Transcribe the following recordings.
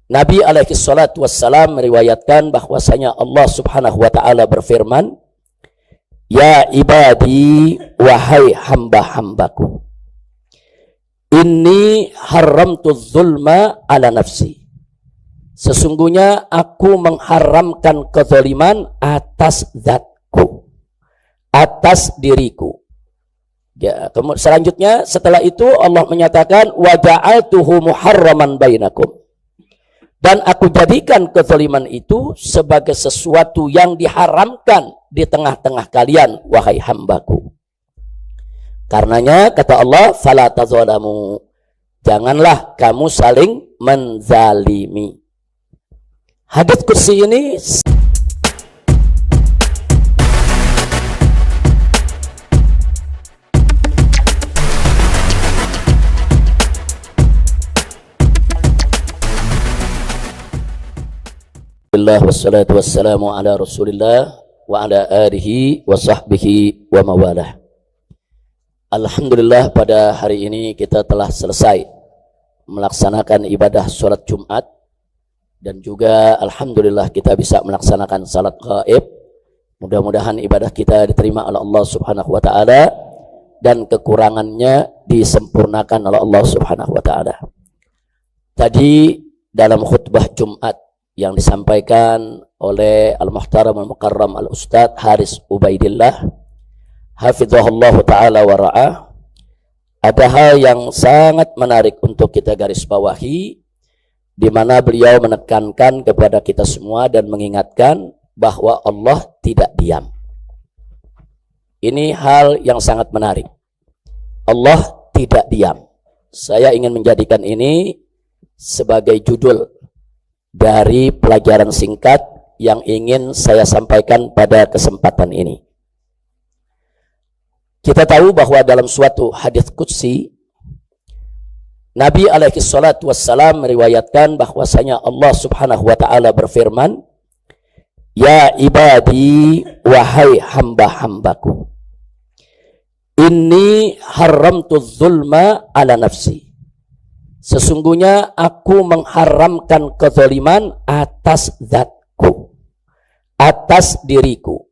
Nabi alaihi salatu wassalam meriwayatkan bahwasanya Allah subhanahu wa ta'ala berfirman, "Ya ibadi, wahai hamba-hambaku, inni haramtu zulma ala nafsi. Sesungguhnya aku mengharamkan kezaliman atas zatku, atas diriku." Ya, kemudian selanjutnya setelah itu Allah menyatakan, "Wa ja'altuhu muharraman bainakum." Dan aku jadikan kezaliman itu sebagai sesuatu yang diharamkan di tengah-tengah kalian, wahai hambaku. Karenanya kata Allah, "Fala tazalamu." Janganlah kamu saling menzalimi. Hadits kursi ini wassalatu wassalamu ala rasulillah wa ala alihi wa sahbihi wa mawalah. Alhamdulillah, pada hari ini kita telah selesai melaksanakan ibadah sholat Jumat, dan juga alhamdulillah kita bisa melaksanakan salat gaib. Mudah-mudahan ibadah kita diterima oleh Allah subhanahu wa ta'ala dan kekurangannya disempurnakan oleh Allah subhanahu wa ta'ala. Tadi dalam khutbah Jumat yang disampaikan oleh Al-Muhtaram Al-Mukarram Al-Ustadz Haris Ubaidillah hafizahullah ta'ala wa ra'ah, ada hal yang sangat menarik untuk kita garis bawahi, di mana beliau menekankan kepada kita semua dan mengingatkan bahwa Allah tidak diam. Ini hal yang sangat menarik. Allah tidak diam. Saya ingin menjadikan ini sebagai judul dari pelajaran singkat yang ingin saya sampaikan pada kesempatan ini. Kita tahu bahwa dalam suatu hadits qudsi, Nabi alaihi salatu wassalam meriwayatkan bahwasanya Allah subhanahu wa ta'ala berfirman, "Ya ibadi, wahai hamba-hambaku, inni haramtu zulma ala nafsi. Sesungguhnya aku mengharamkan kezaliman atas zatku, atas diriku."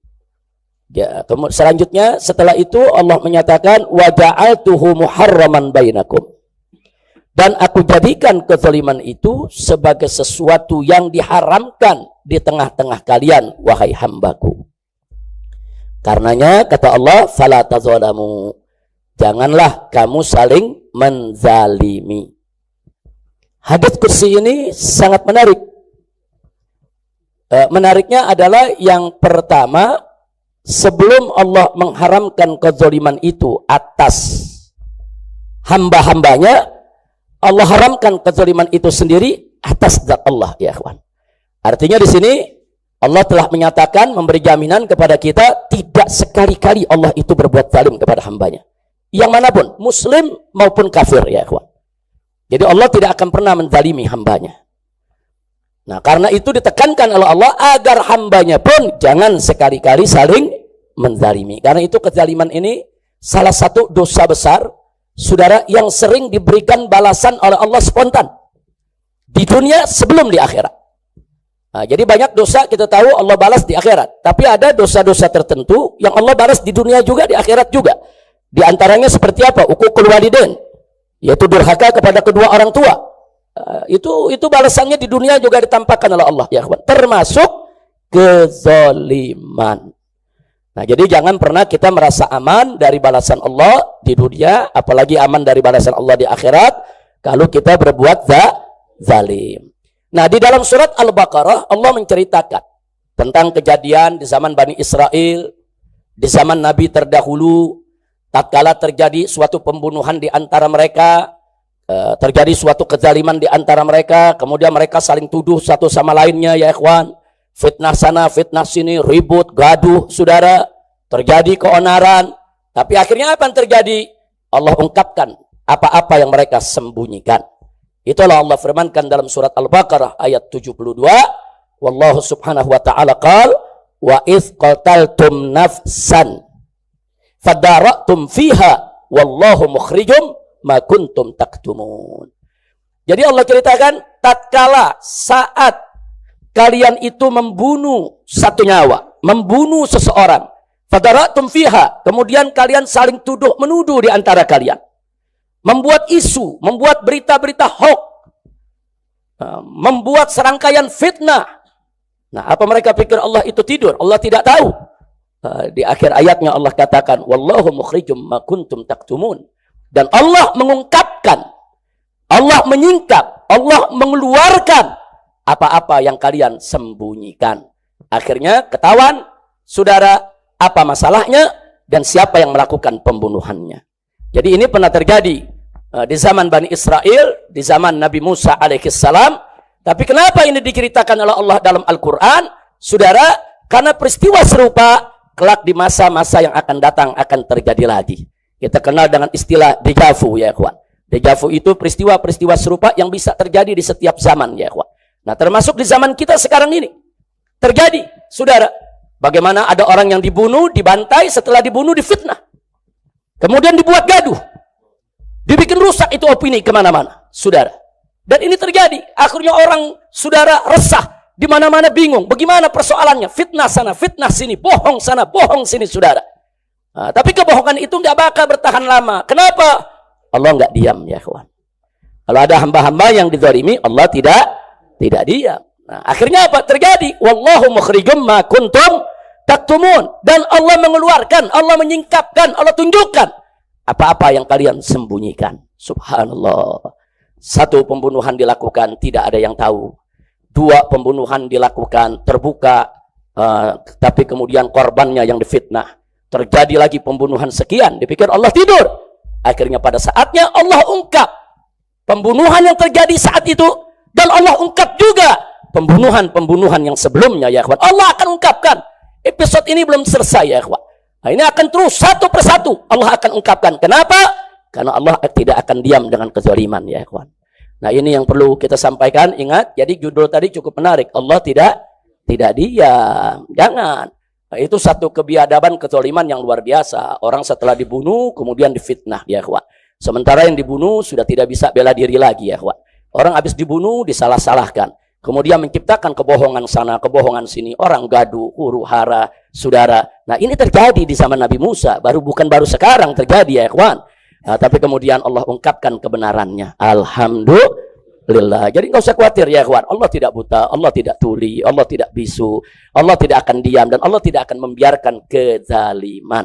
Ya, kemudian selanjutnya setelah itu Allah menyatakan, "Wa ja'altuhu muharraman bainakum." Dan aku jadikan kezaliman itu sebagai sesuatu yang diharamkan di tengah-tengah kalian, wahai hambaku. Karenanya kata Allah, "Fala tazalamu." Janganlah kamu saling menzalimi. Hadits kursi ini sangat menarik. Menariknya adalah yang pertama, sebelum Allah mengharamkan kezaliman itu atas hamba-hambanya, Allah haramkan kezaliman itu sendiri atas zat Allah, ya ikhwan. Artinya di sini Allah telah menyatakan, memberi jaminan kepada kita, tidak sekali-kali Allah itu berbuat zalim kepada hambanya, yang manapun, muslim maupun kafir, ya ikhwan. Jadi Allah tidak akan pernah menzalimi hambanya. Nah, karena itu ditekankan oleh Allah agar hambanya pun jangan sekali-kali saling menzalimi. Karena itu kezaliman ini salah satu dosa besar, saudara, yang sering diberikan balasan oleh Allah spontan di dunia sebelum di akhirat. Nah, jadi banyak dosa kita tahu Allah balas di akhirat, tapi ada dosa-dosa tertentu yang Allah balas di dunia juga, di akhirat juga. Di antaranya seperti apa? Uququl walidain, yaitu durhaka kepada kedua orang tua. Itu balasannya di dunia juga ditampakkan oleh Allah, ya kawan. Termasuk kezaliman. Nah, jadi jangan pernah kita merasa aman dari balasan Allah di dunia, apalagi aman dari balasan Allah di akhirat kalau kita berbuat zalim. Nah, di dalam surat Al-Baqarah Allah menceritakan tentang kejadian di zaman Bani Israel, di zaman Nabi terdahulu, tatkala terjadi suatu pembunuhan di antara mereka, terjadi suatu kezaliman di antara mereka, kemudian mereka saling tuduh satu sama lainnya, ya ikhwan. Fitnah sana, fitnah sini, ribut, gaduh, saudara. Terjadi keonaran. Tapi akhirnya apa yang terjadi? Allah ungkapkan apa-apa yang mereka sembunyikan. Itulah Allah firmankan dalam surat Al-Baqarah ayat 72. Wallahu subhanahu wa ta'ala qal, "Wa idh qataltum nafsan fadara'tum fiha wallahu mukhrijum ma kuntum taktumun." Jadi Allah ceritakan, tatkala saat kalian itu membunuh satu nyawa, membunuh seseorang, fadaratum fiha, kemudian kalian saling tuduh menuduh di antara kalian, membuat isu, membuat berita-berita hoax, membuat serangkaian fitnah. Nah, apa mereka pikir Allah itu tidur? Allah tidak tahu. Di akhir ayatnya Allah katakan, wallahu mukhrijum ma kuntum taktumun. Dan Allah mengungkapkan, Allah menyingkap, Allah mengeluarkan apa-apa yang kalian sembunyikan. Akhirnya ketahuan, saudara, apa masalahnya dan siapa yang melakukan pembunuhannya. Jadi ini pernah terjadi di zaman Bani Israel, di zaman Nabi Musa alaihissalam. Tapi kenapa ini diceritakan oleh Allah dalam Al-Quran? Saudara, karena peristiwa serupa kelak di masa-masa yang akan datang akan terjadi lagi. Kita kenal dengan istilah déjà vu, ya ikhwan. Déjà vu itu peristiwa-peristiwa serupa yang bisa terjadi di setiap zaman, ya ikhwan. Nah, termasuk di zaman kita sekarang ini terjadi, saudara. Bagaimana ada orang yang dibunuh, dibantai, setelah dibunuh difitnah. Kemudian dibuat gaduh. Dibikin rusak itu opini kemana-mana, saudara. Dan ini terjadi. Akhirnya orang, saudara, resah. Di mana-mana bingung. Bagaimana persoalannya? Fitnah sana, fitnah sini. Bohong sana, bohong sini, saudara. Nah, tapi kebohongan itu nggak bakal bertahan lama. Kenapa? Allah nggak diam, ya kawan. Kalau ada hamba-hamba yang dizalimi, Allah tidak diam. Nah, akhirnya apa terjadi? Wallahu mukhrijum ma kuntum taktumun. Dan Allah mengeluarkan, Allah menyingkapkan, Allah tunjukkan apa-apa yang kalian sembunyikan. Subhanallah. Satu pembunuhan dilakukan, tidak ada yang tahu. Dua pembunuhan dilakukan, terbuka, tapi kemudian korbannya yang difitnah. Terjadi lagi pembunuhan sekian, dipikir Allah tidur. Akhirnya pada saatnya Allah ungkap pembunuhan yang terjadi saat itu. Dan Allah ungkap juga pembunuhan-pembunuhan yang sebelumnya, ya ikhwan. Allah akan ungkapkan. Episode ini belum selesai, ya ikhwan. Nah, ini akan terus satu persatu Allah akan ungkapkan. Kenapa? Karena Allah tidak akan diam dengan kezaliman, ya ikhwan. Nah, ini yang perlu kita sampaikan. Ingat, jadi judul tadi cukup menarik. Allah tidak diam. Jangan. Nah, itu satu kebiadaban kezaliman yang luar biasa. Orang setelah dibunuh kemudian difitnah, ya ikhwan. Sementara yang dibunuh sudah tidak bisa bela diri lagi, ya ikhwan. Orang habis dibunuh disalah-salahkan. Kemudian menciptakan kebohongan sana, kebohongan sini. Orang gaduh, huru hara, saudara. Nah, ini terjadi di zaman Nabi Musa. Bukan baru sekarang terjadi, ya ikhwan. Nah, tapi kemudian Allah ungkapkan kebenarannya. Alhamdulillah. Jadi nggak usah khawatir, ya ikhwan. Allah tidak buta, Allah tidak tuli, Allah tidak bisu. Allah tidak akan diam dan Allah tidak akan membiarkan kezaliman.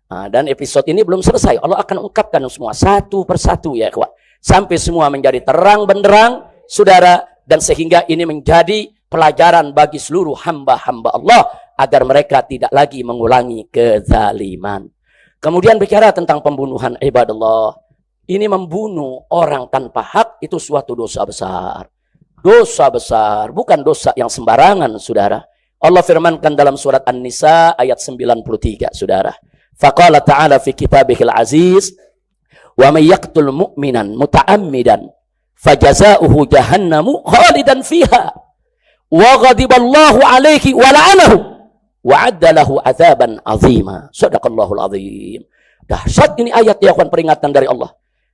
Nah, dan episode ini belum selesai. Allah akan ungkapkan semua satu persatu, ya ikhwan. Sampai semua menjadi terang benderang, saudara, dan sehingga ini menjadi pelajaran bagi seluruh hamba-hamba Allah agar mereka tidak lagi mengulangi kezaliman. Kemudian bicara tentang pembunuhan, ibadallah. Ini membunuh orang tanpa hak itu suatu dosa besar. Dosa besar, bukan dosa yang sembarangan, saudara. Allah firmankan dalam surat An-Nisa ayat 93, saudara. Faqala ta'ala fi kitabihil aziz, wa may yaqtul mu'minan muta'ammidan fajaza'uhu jahannamu khalidan fiha wa ghadiballahu alaihi wa la'anahu wa 'adda lahu 'adzaban 'azima. Shadaqallahul 'azim. Dahsyat ini ayat, ya kawan, peringatan dari Allah.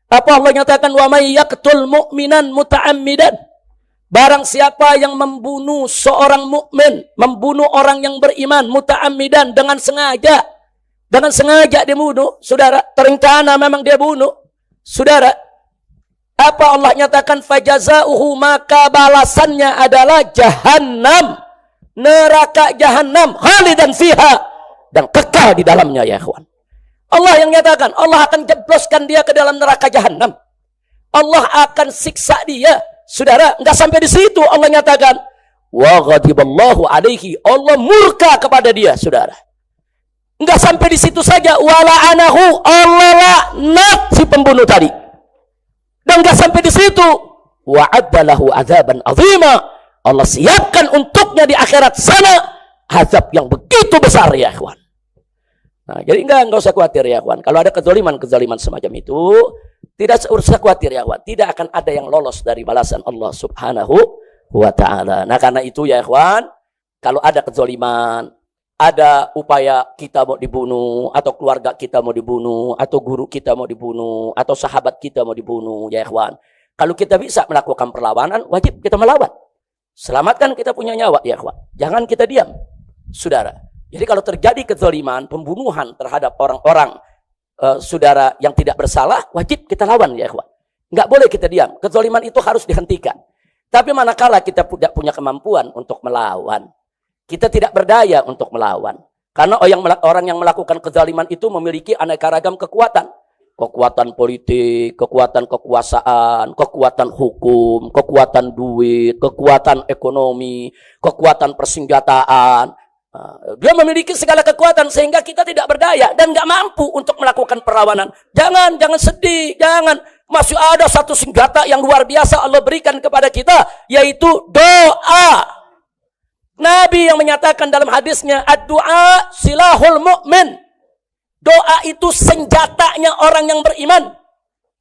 Apa Allah nyatakan? Wa may yaqtul mu'minan muta'ammidan. Barang siapa yang membunuh seorang mukmin, membunuh orang yang beriman muta'ammidan, dengan sengaja. Dengan sengaja dia bunuh, saudara. Terencana memang dia bunuh, saudara. Apa Allah nyatakan? Fajazauhu, maka balasannya adalah jahannam, neraka jahannam, khalidan fiha, dan kekal di dalamnya, ya ikhwan. Allah yang nyatakan, Allah akan jebloskan dia ke dalam neraka jahannam. Allah akan siksa dia, saudara. Enggak sampai di situ, Allah nyatakan, wa ghadiballahu alaihi, Allah murka kepada dia, saudara. Enggak sampai di situ saja, wala anahu, Allah laknat si pembunuh tadi. Dan enggak sampai di situ, wa'addalahu azaban azima, Allah siapkan untuknya di akhirat sana azab yang begitu besar, ya ikhwan. Nah, jadi enggak usah khawatir, ya ikhwan. Kalau ada kezaliman semacam itu, tidak usah khawatir, ya ikhwan. Tidak akan ada yang lolos dari balasan Allah Subhanahu wa ta'ala. Nah, karena itu, ya ikhwan, kalau ada kezaliman, ada upaya kita mau dibunuh, atau keluarga kita mau dibunuh, atau guru kita mau dibunuh, atau sahabat kita mau dibunuh, ya ikhwan. Kalau kita bisa melakukan perlawanan, wajib kita melawan. Selamatkan kita punya nyawa, ya ikhwan. Jangan kita diam, saudara. Jadi kalau terjadi kezaliman, pembunuhan terhadap orang-orang saudara yang tidak bersalah, wajib kita lawan, ya ikhwan. Nggak boleh kita diam. Kezaliman itu harus dihentikan. Tapi manakala kita tidak punya kemampuan untuk melawan, kita tidak berdaya untuk melawan. Karena orang yang melakukan kezaliman itu memiliki aneka ragam kekuatan. Kekuatan politik, kekuatan kekuasaan, kekuatan hukum, kekuatan duit, kekuatan ekonomi, kekuatan persenjataan. Dia memiliki segala kekuatan sehingga kita tidak berdaya dan nggak mampu untuk melakukan perlawanan. Jangan sedih, jangan. Masih ada satu senjata yang luar biasa Allah berikan kepada kita, yaitu doa. Nabi yang menyatakan dalam hadisnya, ad-du'a silahul mu'min. Doa itu senjatanya orang yang beriman.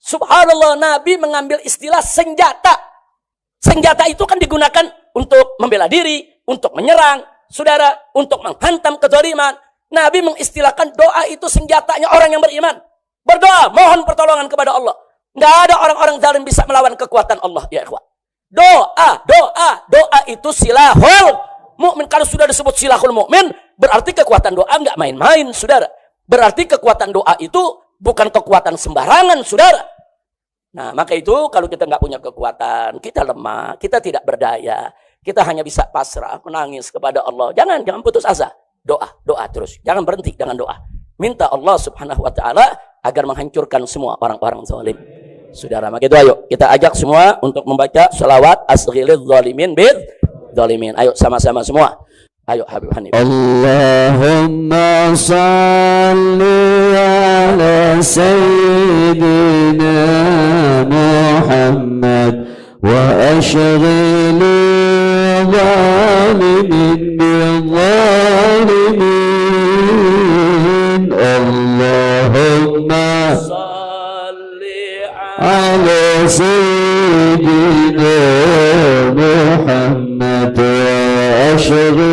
Subhanallah, Nabi mengambil istilah senjata. Senjata itu kan digunakan untuk membela diri, untuk menyerang, saudara, untuk menghantam kezaliman. Nabi mengistilahkan doa itu senjatanya orang yang beriman. Berdoa, mohon pertolongan kepada Allah. Nggak ada orang-orang zalim bisa melawan kekuatan Allah, ya ikhwan. Doa itu silahul mukmin. Kalau sudah disebut silahul mukmin, berarti kekuatan doa nggak main-main, saudara. Berarti kekuatan doa itu bukan kekuatan sembarangan, saudara. Nah, maka itu kalau kita nggak punya kekuatan, kita lemah, kita tidak berdaya, kita hanya bisa pasrah, menangis kepada Allah. Jangan putus asa. Doa terus. Jangan berhenti dengan doa. Minta Allah Subhanahu wa taala agar menghancurkan semua orang-orang zalim. Saudara, maka itu ayo kita ajak semua untuk membaca shalawat asghilidz zalimin bid zalimin. Ayo sama-sama semua. Ayo Habib Hanif. Allahumma salli ala sayyidina Muhammad wa ashghil zalimin bil-zalimin. Allahumma salli ala sayyidina Muhammad wa ashghil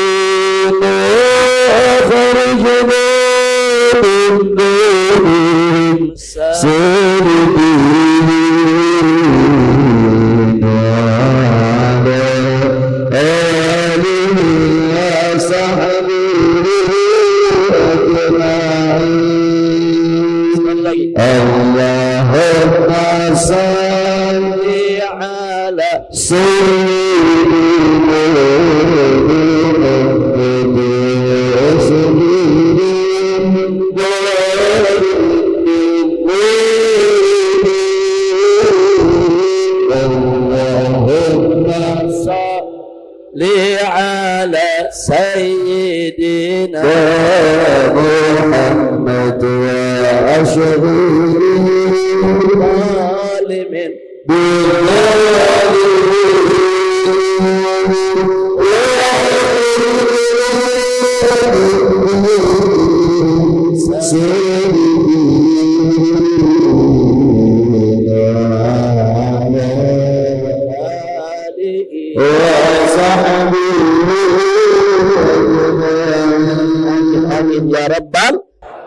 بالظالمين أخرجنا من دونهم سالمين وعلى آله وصحبه أجمعين. اللهم صل على سيدنا محمد اللهم صل على سيدنا محمد وأشهد الظالمين ya Rabbal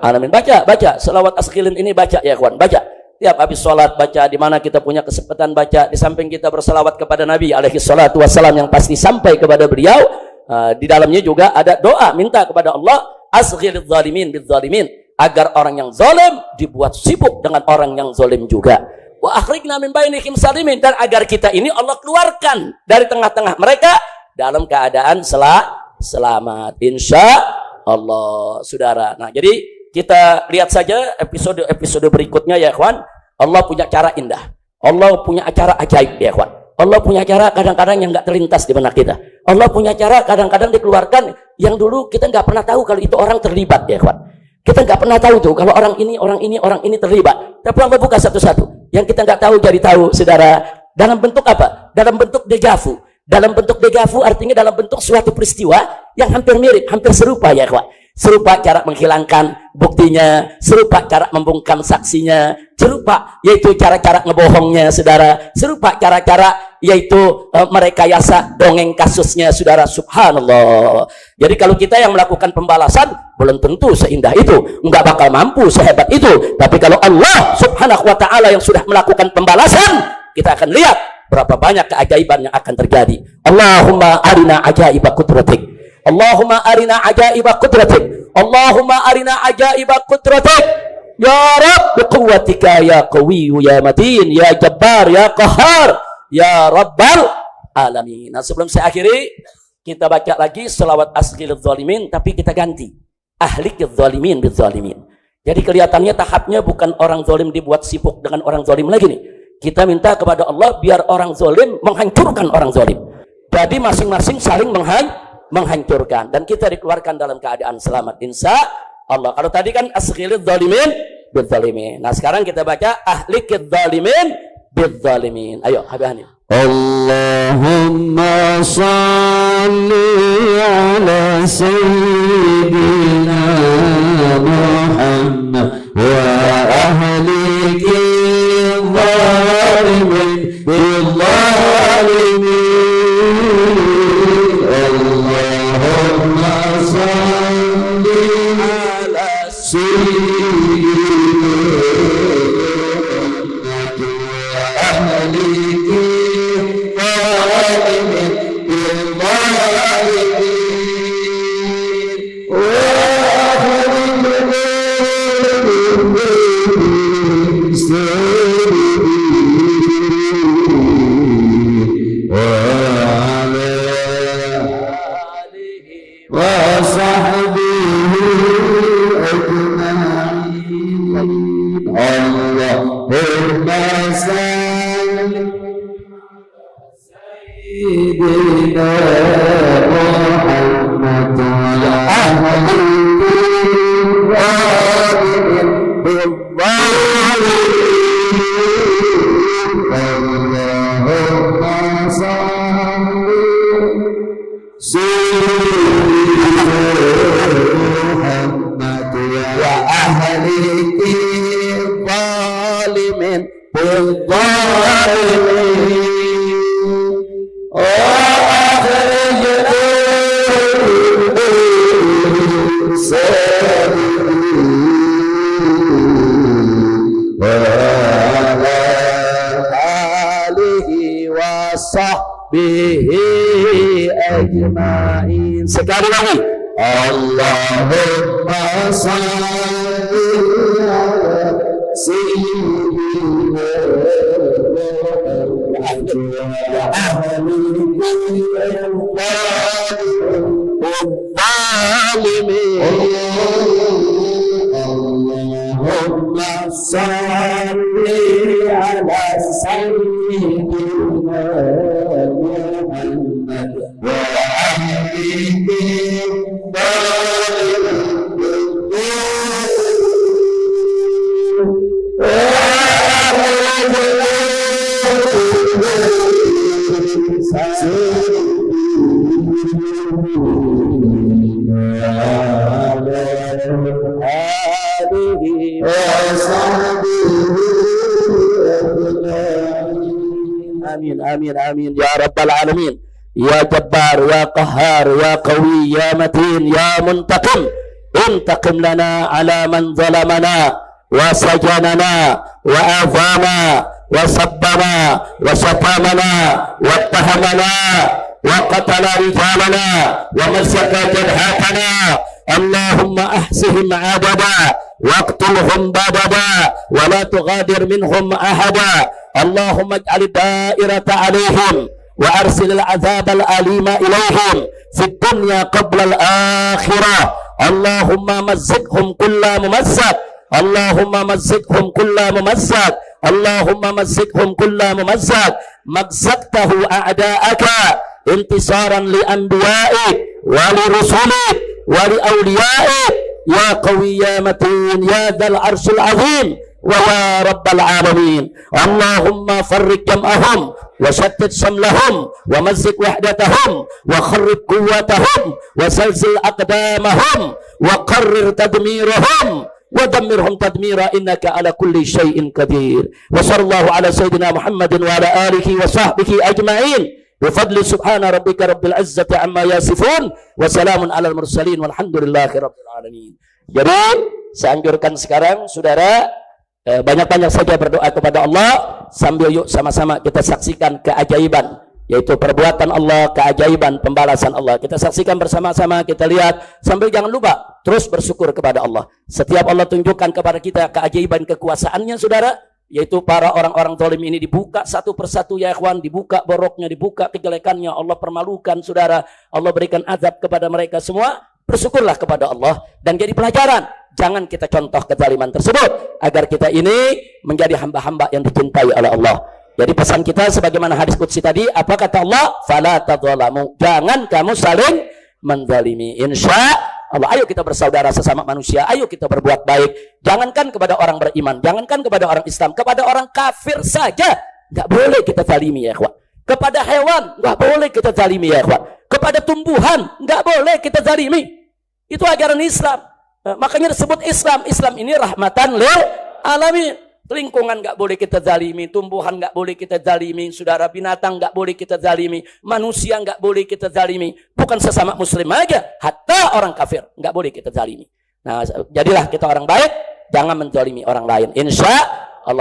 Alamin. Baca selawat asghilin ini, baca ya ikhwan, baca tiap habis sholat, baca di mana kita punya kesempatan baca. Di samping kita berselawat kepada Nabi alaihi salatu wassalam yang pasti sampai kepada beliau, di dalamnya juga ada doa minta kepada Allah asghilidz zalimin bidz zalimin, agar orang yang zalim dibuat sibuk dengan orang yang zalim juga. Wa akhrijna min bainihim salimin, dan agar kita ini Allah keluarkan dari tengah-tengah mereka dalam keadaan selamat insya Allah, saudara. Nah, jadi kita lihat saja episode berikutnya ya ikhwan. Allah punya cara indah, Allah punya acara ajaib ya ikhwan. Allah punya cara kadang-kadang yang nggak terlintas di benak kita. Allah punya cara kadang-kadang dikeluarkan yang dulu kita nggak pernah tahu kalau itu orang terlibat ya ikhwan. Kita nggak pernah tahu tuh kalau orang ini terlibat. Tapi Allah buka satu-satu. Yang kita nggak tahu jadi tahu, saudara. Dalam bentuk apa? Dalam bentuk dejavu. Dalam bentuk dejavu artinya dalam bentuk suatu peristiwa yang hampir mirip, hampir serupa ya ikhwan. serupa cara menghilangkan buktinya, serupa cara membungkam saksinya, serupa yaitu cara-cara ngebohongnya, saudara, serupa cara-cara yaitu merekayasa dongeng kasusnya, saudara. Subhanallah. Jadi kalau kita yang melakukan pembalasan belum tentu seindah itu, nggak bakal mampu sehebat itu. Tapi kalau Allah Subhanahu wa ta'ala yang sudah melakukan pembalasan, kita akan lihat berapa banyak keajaiban yang akan terjadi. Allahumma arina ajaiba qudratik, Allahumma arina ajaiba qudratik, Allahumma arina ajaiba qudratik, ya Rabb biquwwatika ya qawiyyu ya matin ya jabbar ya qahhar ya rabbal alamin. Nah, sebelum saya akhiri, kita baca lagi selawat asghil zalimin, tapi kita ganti ahlikil zalimin bil zalimin. Jadi kelihatannya tahapnya bukan orang zalim dibuat sibuk dengan orang zalim lagi nih. Kita minta kepada Allah biar orang zalim menghancurkan orang zalim. Jadi masing-masing saling menghancurkan, dan kita dikeluarkan dalam keadaan selamat insya Allah. Kalau tadi kan asghilidz zalimin bil zalimin. Nah, sekarang kita baca ahlikidz zalimin bil zalimin. Ayo Habib Hanif. Allahumma salli ala sayyidina Muhammad wa ahliki zalimin bil zalimin. Sekali lagi, Allahumma salli ala sayyidina Allahumma salli ala sayyidina Muhammad wa amin amin amin ya rabbal alamin. Ya Jabbar, ya Qahhar, ya Qawi, ya Matin, ya Muntaqim, intaqim lana ala man zalamana wa sajanana wa azama wa sabbana wa satamana wa tahamana wa qatala rijalana wa masaka jadhatana. Allahumma ahsihim adada waqtulhum badada wa la tughadir minhum ahada. Allahumma ij'al da'irata alaihim وأرسل العذاب الأليم إليهم في الدنيا قبل الآخرة. اللهم مزقهم كل ممزق، اللهم مزقهم كل ممزق، اللهم مزقهم كل ممزق. مزقته أعداءك انتصارا لأنبيائك ولرسلك ولأوليائك. يا قوي يا متين يا ذا العرش العظيم ويا رب العالمين. اللهم فرق جمعهم وشتت شملهم ومزق وحدتهم وخرب قوتهم وزلزل أقدامهم وقرر تدميرهم ودمرهم تدميرا إنك على كل شيء قدير. وصلى الله على سيدنا محمد وعلى آله وصحبه أجمعين بفضل سبحان ربك رب العزة عما يصفون وسلام على المرسلين والحمد لله رب العالمين. Jadi saya anjurkan sekarang saudara banyak-banyak saja berdoa kepada Allah, sambil yuk sama-sama kita saksikan keajaiban, yaitu perbuatan Allah, keajaiban pembalasan Allah. Kita saksikan bersama-sama, kita lihat, sambil jangan lupa terus bersyukur kepada Allah. Setiap Allah tunjukkan kepada kita keajaiban kekuasaannya saudara, yaitu para orang-orang zalim ini dibuka satu persatu ya ikhwan, dibuka boroknya, dibuka kejelekannya, Allah permalukan saudara, Allah berikan azab kepada mereka semua. Bersyukurlah kepada Allah dan jadi pelajaran. Jangan kita contoh kezaliman tersebut agar kita ini menjadi hamba-hamba yang dicintai oleh Allah. Jadi pesan kita sebagaimana hadis qudsi tadi, apa kata Allah? Fala tadzalamu. Jangan kamu saling menzalimi. Insya Allah, ayo kita bersaudara sesama manusia, ayo kita berbuat baik. Jangankan kepada orang beriman, jangankan kepada orang Islam, kepada orang kafir saja nggak boleh kita zalimi ya ikhwan. Kepada hewan nggak boleh kita zalimi ya ikhwan. Kepada tumbuhan nggak boleh kita zalimi. Itu ajaran Islam. Makanya disebut Islam. Islam ini rahmatan lil alamin. Lingkungan nggak boleh kita zalimi, tumbuhan nggak boleh kita zalimi, saudara binatang nggak boleh kita zalimi, manusia nggak boleh kita zalimi. Bukan sesama muslim aja, hatta orang kafir nggak boleh kita zalimi. Nah, jadilah kita orang baik, jangan menzalimi orang lain. Insya